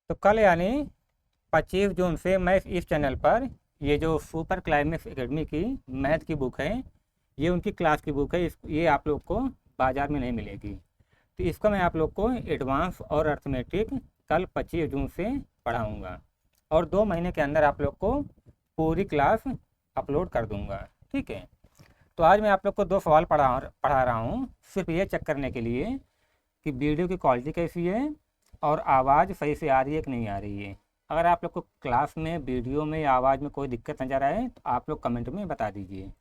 तो कल यानी 25 जून से मैं इस चैनल पर ये जो सुपर क्लाइमेक्स एकेडमी की मैथ की बुक है, ये उनकी क्लास की बुक है। ये आप लोग को बाज़ार में नहीं मिलेगी। तो इसका मैं आप लोग को एडवांस और अर्थमेटिक कल 25 जून से पढ़ाऊँगा और 2 महीने के अंदर आप लोग को पूरी क्लास अपलोड कर दूँगा। ठीक है। तो आज मैं आप लोग को 2 सवाल पढ़ा रहा हूँ, सिर्फ ये चेक करने के लिए कि वीडियो की क्वालिटी कैसी है और आवाज़ सही से आ रही है कि नहीं आ रही है। अगर आप लोग को क्लास में, वीडियो में या आवाज़ में कोई दिक्कत नज़र आए तो आप लोग कमेंट में बता दीजिए।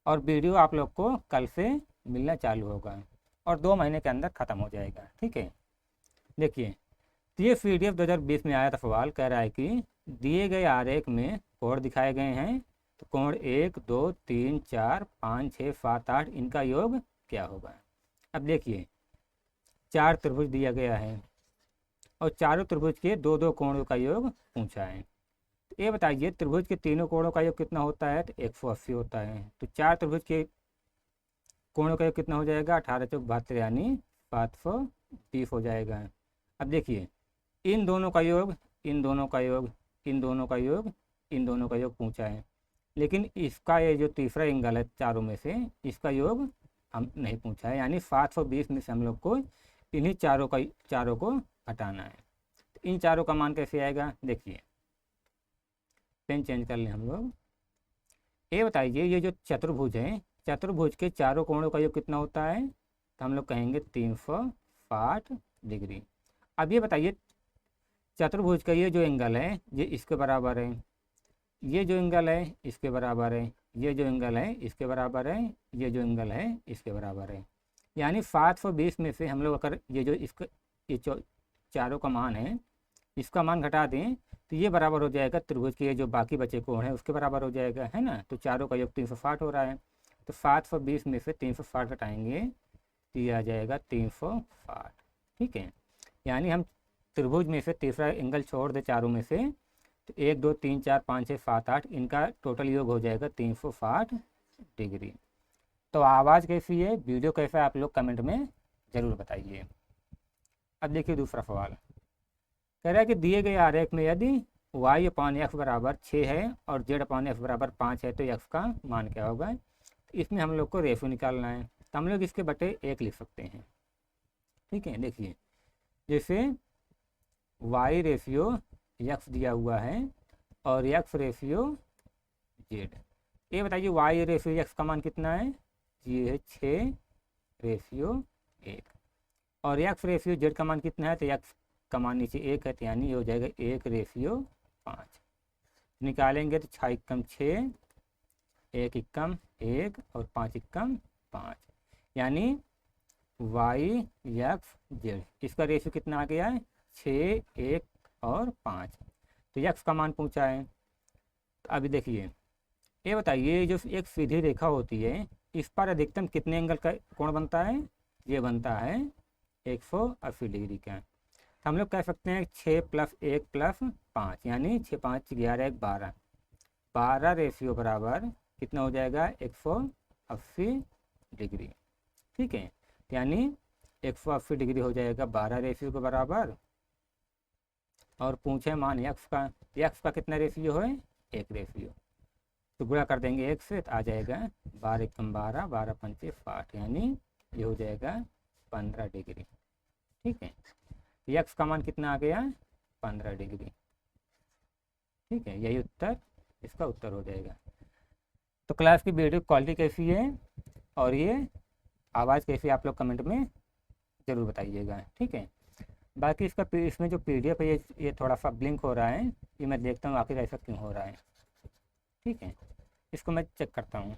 और वीडियो आप लोग को कल से मिलना चालू होगा और 2 महीने के अंदर ख़त्म हो जाएगा। ठीक है। देखिए, तो ये PDF 2020 में आया था। सवाल कह रहा है कि दिए गए आरेख में कोण दिखाए गए हैं, तो कोण 1, 2, 3, 4, 5, 6, 7, 8 इनका योग क्या होगा। अब देखिए, 4 त्रिभुज दिया गया है और चारों त्रिभुज के 2-2 कोणों का योग पूछा है। तो ये बताइए, त्रिभुज के तीनों कोणों का योग कितना होता है, तो 180 होता है। तो 4 त्रिभुज के कोणों का योग कितना हो जाएगा, 18 चौक 72 यानी 720 हो जाएगा। अब देखिए, इन दोनों का योग, इन दोनों का योग, इन दोनों का योग, इन दोनों का योग पूछा है, लेकिन इसका ये जो तीसरा एंगल है चारों में से, इसका योग हम नहीं पूछा है। यानी 720 में से हम लोग को इन्हीं चारों को हटाना है। तो इन चारों का मान कैसे आएगा, देखिए, पेन चेंज कर लें हम लोग। ये बताइए, ये जो चतुर्भुज है, चतुर्भुज के चारों कोणों का योग कितना होता है, तो हम लोग कहेंगे 360 डिग्री। अब ये बताइए, चतुर्भुज का ये जो एंगल है ये इसके बराबर है, ये जो एंगल है इसके बराबर है, ये जो एंगल है इसके बराबर है, ये जो एंगल है इसके बराबर है। यानी 720 में से हम लोग अगर ये जो ये चारों का मान है, इसका मान घटा दें तो ये बराबर हो जाएगा त्रिभुज के जो बाकी बचे कोण हैं उसके बराबर हो जाएगा, है ना। तो चारों का योग 360 हो रहा है। तो 720 में से 360 घटाएंगे तो ये आ जाएगा 360। ठीक है। यानी हम त्रिभुज में से तीसरा एंगल छोड़ दे चारों में से, तो 1, 2, 3, 4, 5, 6, 7, 8 इनका टोटल योग हो जाएगा 360 डिग्री। तो आवाज़ कैसी है, वीडियो कैसा है, आप लोग कमेंट में ज़रूर बताइए। अब देखिए दूसरा सवाल कह रहा है कि दिए गए आरेख में यदि y/x बराबर 6 है और z/x बराबर 5 है तो x का मान क्या होगा। तो इसमें हम लोग को रेशो निकालना है, तो हम लोग इसके बटे 1 लिख सकते हैं। ठीक है। देखिए, जैसे y रेशियो x दिया हुआ है और x रेशियो z। ये बताइए, y रेशियो x का मान कितना है, ये है 6 रेशियो 1 और x रेशियो z का मान कितना है, तो x का मान नीचे 1 है, तो यानी ये हो जाएगा 1 रेशियो 5। निकालेंगे तो 6 एकम 6, 1 एकम 1 और 5 एकम 5, यानी y x z इसका रेशियो कितना आ गया है, 6, 1 और 5। तो x का मान पूछा है। तो अभी देखिए, ये बताइए, जो एक सीधी रेखा होती है इस पर अधिकतम कितने एंगल का कोण बनता है, ये बनता है 180 डिग्री का। हम लोग कह सकते हैं 6 + 1 + 5 यानी 6, 5, 11, 1, 12, 12 रेशियो बराबर कितना हो जाएगा, 180 डिग्री। ठीक है। यानी 180 डिग्री हो जाएगा 12 रेशियो के बराबर। और पूछे मान x का, x का कितना रेशियो है, 1 रेशियो। तो गुणा कर देंगे 1 से तो आ जाएगा 12 एकम 12, 12 पंचे 60, यानी ये हो जाएगा 15 डिग्री। ठीक है। x का मान कितना आ गया, 15 डिग्री। ठीक है। यही उत्तर, इसका उत्तर हो जाएगा। तो क्लास की वीडियो क्वालिटी कैसी है और ये आवाज़ कैसी है, आप लोग कमेंट में ज़रूर बताइएगा। ठीक है। बाकी इसमें जो PDF है ये थोड़ा सा ब्लिंक हो रहा है, ये मैं देखता हूँ आखिर ऐसा क्यों हो रहा है। ठीक है। इसको मैं चेक करता हूँ।